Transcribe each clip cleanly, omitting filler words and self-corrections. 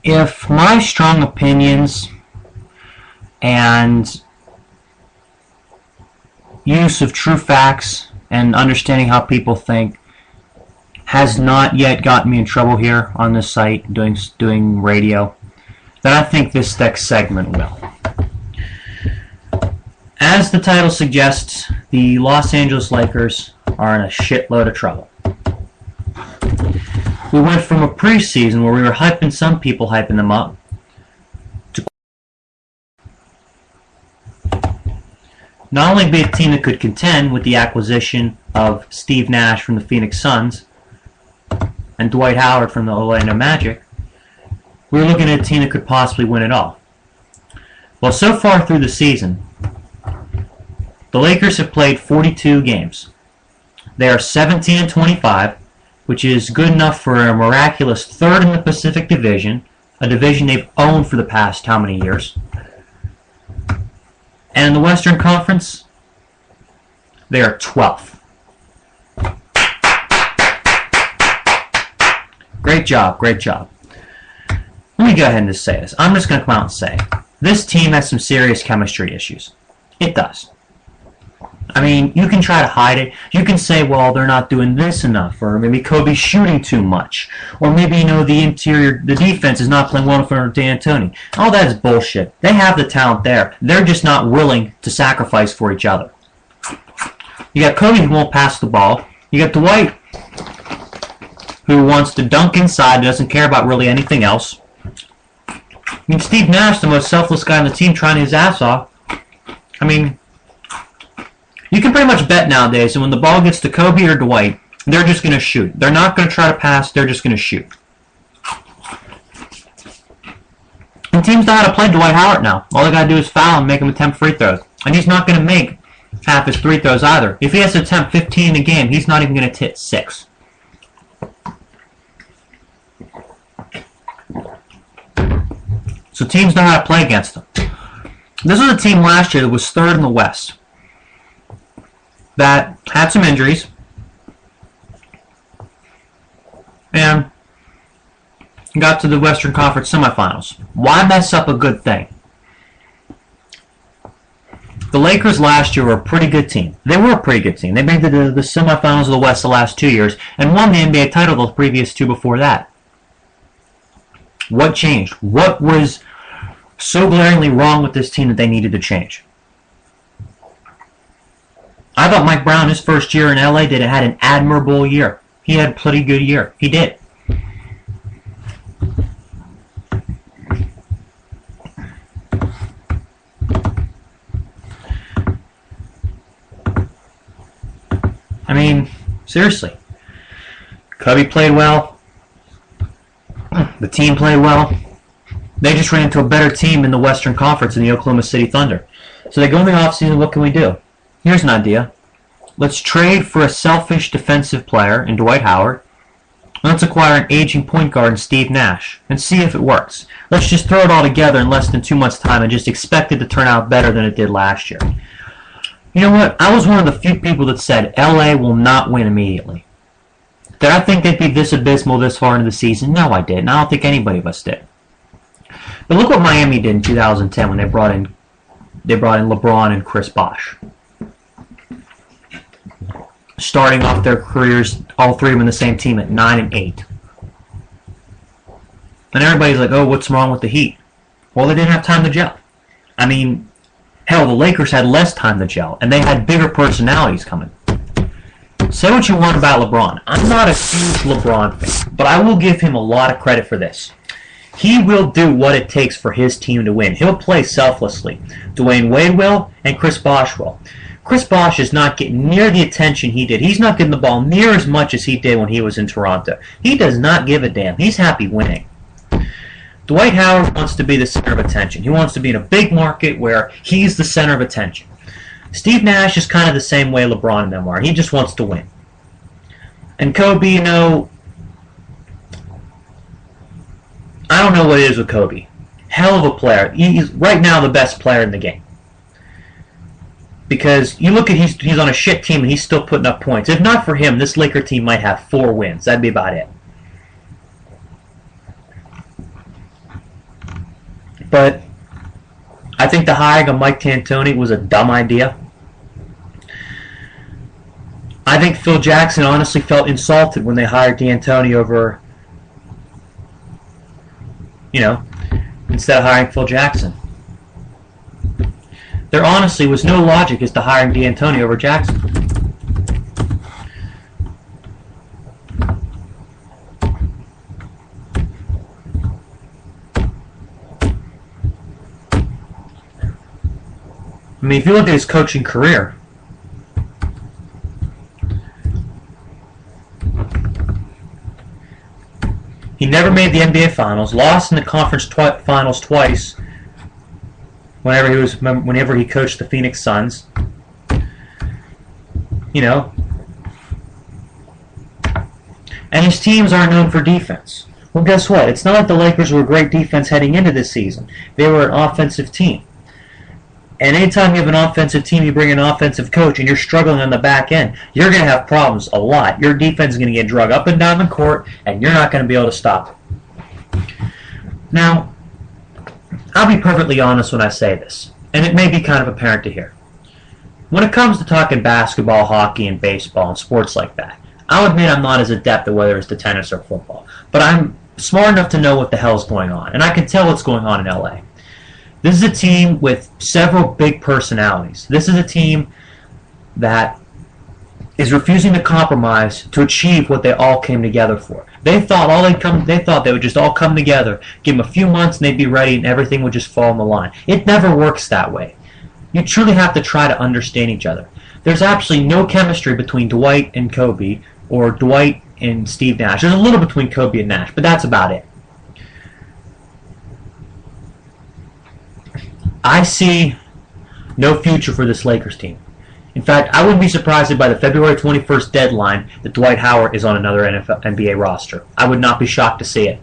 if my strong opinions and use of true facts and understanding how people think has not yet gotten me in trouble here on this site doing radio, then I think this next segment will. As the title suggests, the Los Angeles Lakers are in a shitload of trouble. We went from a preseason where we were hyping some people, hyping them up, to not only be a team that could contend with the acquisition of Steve Nash from the Phoenix Suns and Dwight Howard from the Orlando Magic, we were looking at a team that could possibly win it all. Well, so far through the season, the Lakers have played 42 games. They are 17-25, which is good enough for a miraculous third in the Pacific Division, a division they've owned for the past how many years? And in the Western Conference, they are 12th. Great job, great job. Let me go ahead and just say this. I'm just going to come out and say, this team has some serious chemistry issues. It does. I mean, you can try to hide it. You can say, well, they're not doing this enough, or maybe Kobe's shooting too much, or maybe, the defense is not playing well for D'Antoni. All that is bullshit. They have the talent there. They're just not willing to sacrifice for each other. You got Kobe who won't pass the ball. You got Dwight who wants to dunk inside, doesn't care about really anything else. I mean, Steve Nash, the most selfless guy on the team, trying his ass off. I mean, you can pretty much bet nowadays that when the ball gets to Kobe or Dwight, they're just going to shoot. They're not going to try to pass. They're just going to shoot. And teams know how to play Dwight Howard now. All they got to do is foul and make him attempt free throws. And he's not going to make half his free throws either. If he has to attempt 15 a game, he's not even going to hit 6. So teams know how to play against them. This was a team last year that was third in the West, that had some injuries and got to the Western Conference semifinals. Why mess up a good thing? The Lakers last year were a pretty good team. They were a pretty good team. They made the semifinals of the West the last 2 years and won the NBA title the previous 2 before that. What changed? What was so glaringly wrong with this team that they needed to change? I thought Mike Brown, his first year in LA, had an admirable year. He had a pretty good year. He did. I mean, seriously. Kobe played well. The team played well. They just ran into a better team in the Western Conference in the Oklahoma City Thunder. So they go in the offseason, what can we do? Here's an idea. Let's trade for a selfish defensive player in Dwight Howard. Let's acquire an aging point guard in Steve Nash and see if it works. Let's just throw it all together in less than 2 months' time and just expect it to turn out better than it did last year. You know what? I was one of the few people that said LA will not win immediately. Did I think they'd be this abysmal this far into the season? No, I didn't. I don't think anybody of us did. But look what Miami did in 2010 when they brought in LeBron and Chris Bosh. Starting off their careers, all three of them in the same team at 9 and 8. And everybody's like, oh, what's wrong with the Heat? Well, they didn't have time to gel. I mean, hell, the Lakers had less time to gel, and they had bigger personalities coming. Say what you want about LeBron. I'm not a huge LeBron fan, but I will give him a lot of credit for this. He will do what it takes for his team to win. He'll play selflessly. Dwayne Wade will, and Chris Bosh will. Chris Bosh is not getting near the attention he did. He's not getting the ball near as much as he did when he was in Toronto. He does not give a damn. He's happy winning. Dwight Howard wants to be the center of attention. He wants to be in a big market where he's the center of attention. Steve Nash is kind of the same way LeBron and them are. He just wants to win. And Kobe, you know, I don't know what it is with Kobe. Hell of a player. He's right now the best player in the game. Because you look at he's on a shit team and he's still putting up points. If not for him, this Laker team might have 4 wins. That'd be about it. But I think the hiring of Mike D'Antoni was a dumb idea. I think Phil Jackson honestly felt insulted when they hired D'Antoni over, instead of hiring Phil Jackson. There honestly was no logic as to hiring D'Antoni over Jackson. I mean, if you look at his coaching career, he never made the NBA Finals, lost in the conference finals twice whenever he coached the Phoenix Suns. And his teams aren't known for defense. Well, guess what? It's not like the Lakers were a great defense heading into this season. They were an offensive team. And anytime you have an offensive team, you bring an offensive coach, and you're struggling on the back end, you're going to have problems a lot. Your defense is going to get drug up and down the court, and you're not going to be able to stop it. Now, I'll be perfectly honest when I say this, and it may be kind of apparent to hear. When it comes to talking basketball, hockey, and baseball, and sports like that, I'll admit I'm not as adept at whether it's the tennis or football. But I'm smart enough to know what the hell's going on, and I can tell what's going on in LA. This is a team with several big personalities. This is a team that is refusing to compromise to achieve what they all came together for. They thought they would just all come together, give them a few months, and they'd be ready, and everything would just fall in the line. It never works that way. You truly have to try to understand each other. There's absolutely no chemistry between Dwight and Kobe, or Dwight and Steve Nash. There's a little between Kobe and Nash, but that's about it. I see no future for this Lakers team. In fact, I wouldn't be surprised if by the February 21st deadline that Dwight Howard is on another NBA roster. I would not be shocked to see it.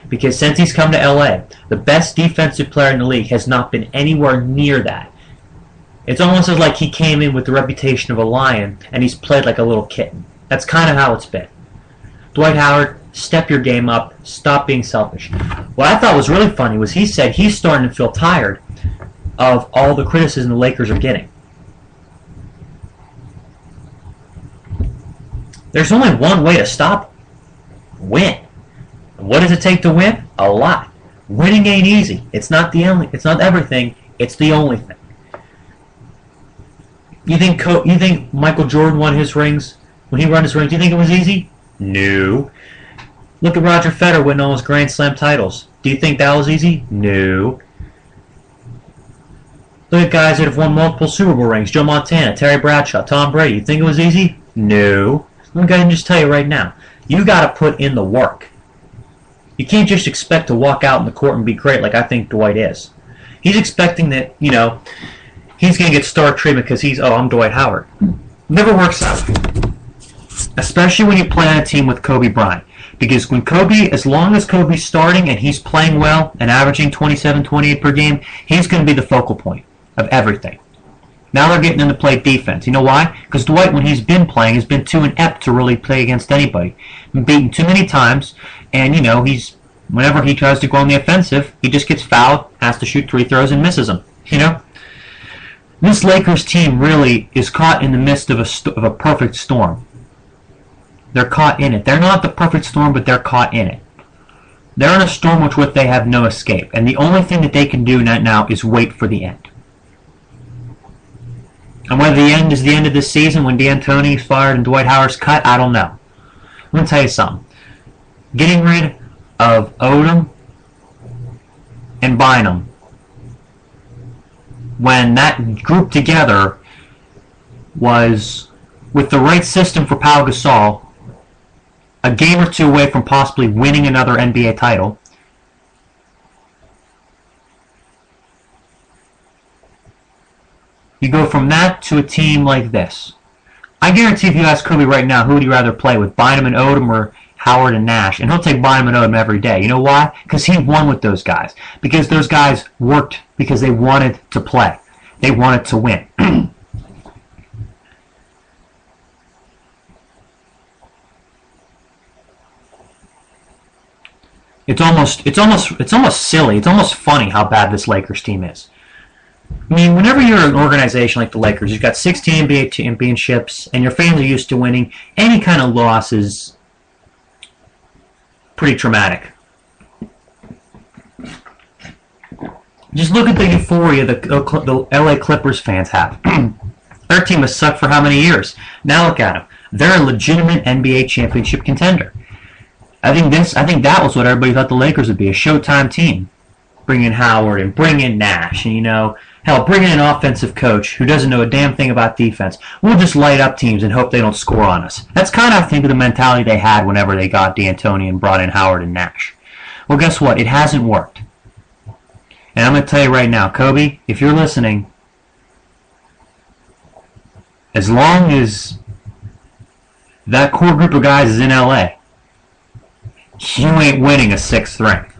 Because since he's come to LA, the best defensive player in the league has not been anywhere near that. It's almost as like he came in with the reputation of a lion and he's played like a little kitten. That's kind of how it's been. Dwight Howard, step your game up. Stop being selfish. What I thought was really funny was he said he's starting to feel tired of all the criticism the Lakers are getting. There's only one way to stop them. Win. What does it take to win? A lot. Winning ain't easy. It's not everything. It's the only thing. You think Michael Jordan won his rings? When he won his rings, do you think it was easy? No. Look at Roger Federer winning all his Grand Slam titles. Do you think that was easy? No. Look at guys that have won multiple Super Bowl rings. Joe Montana, Terry Bradshaw, Tom Brady. You think it was easy? No. Let me go ahead and just tell you right now. You got to put in the work. You can't just expect to walk out in the court and be great like I think Dwight is. He's expecting that, he's going to get star treatment because I'm Dwight Howard. Never works out. Especially when you play on a team with Kobe Bryant. Because as long as Kobe's starting and he's playing well and averaging 27, 28 per game, he's going to be the focal point of everything. Now they're getting him to play defense. You know why? Because Dwight, when he's been playing, has been too inept to really play against anybody. Been beaten too many times, and whenever he tries to go on the offensive, he just gets fouled, has to shoot free throws, and misses them. This Lakers team really is caught in the midst of a perfect storm. They're caught in it. They're not the perfect storm, but they're caught in it. They're in a storm with which they have no escape, and the only thing that they can do now is wait for the end. And whether the end is the end of this season when D'Antoni is fired and Dwight Howard's cut, I don't know. I'm going to tell you something. Getting rid of Odom and Bynum, when that group together was, with the right system for Pau Gasol, a game or two away from possibly winning another NBA title, you go from that to a team like this. I guarantee if you ask Kobe right now, who would he rather play with, Bynum and Odom or Howard and Nash? And he'll take Bynum and Odom every day. You know why? Because he won with those guys. Because those guys worked because they wanted to play. They wanted to win. It's almost silly. It's almost funny how bad this Lakers team is. I mean, whenever you're an organization like the Lakers, you've got 16 NBA championships, and your fans are used to winning, any kind of loss is pretty traumatic. Just look at the euphoria the LA Clippers fans have. Their team has sucked for how many years? Now look at them. They're a legitimate NBA championship contender. I think that was what everybody thought the Lakers would be, a Showtime team. Bring in Howard and bring in Nash, and hell, bring in an offensive coach who doesn't know a damn thing about defense. We'll just light up teams and hope they don't score on us. That's kind of, I think, the mentality they had whenever they got D'Antoni and brought in Howard and Nash. Well, guess what? It hasn't worked. And I'm going to tell you right now, Kobe, if you're listening, as long as that core group of guys is in LA, you ain't winning a 6th ring.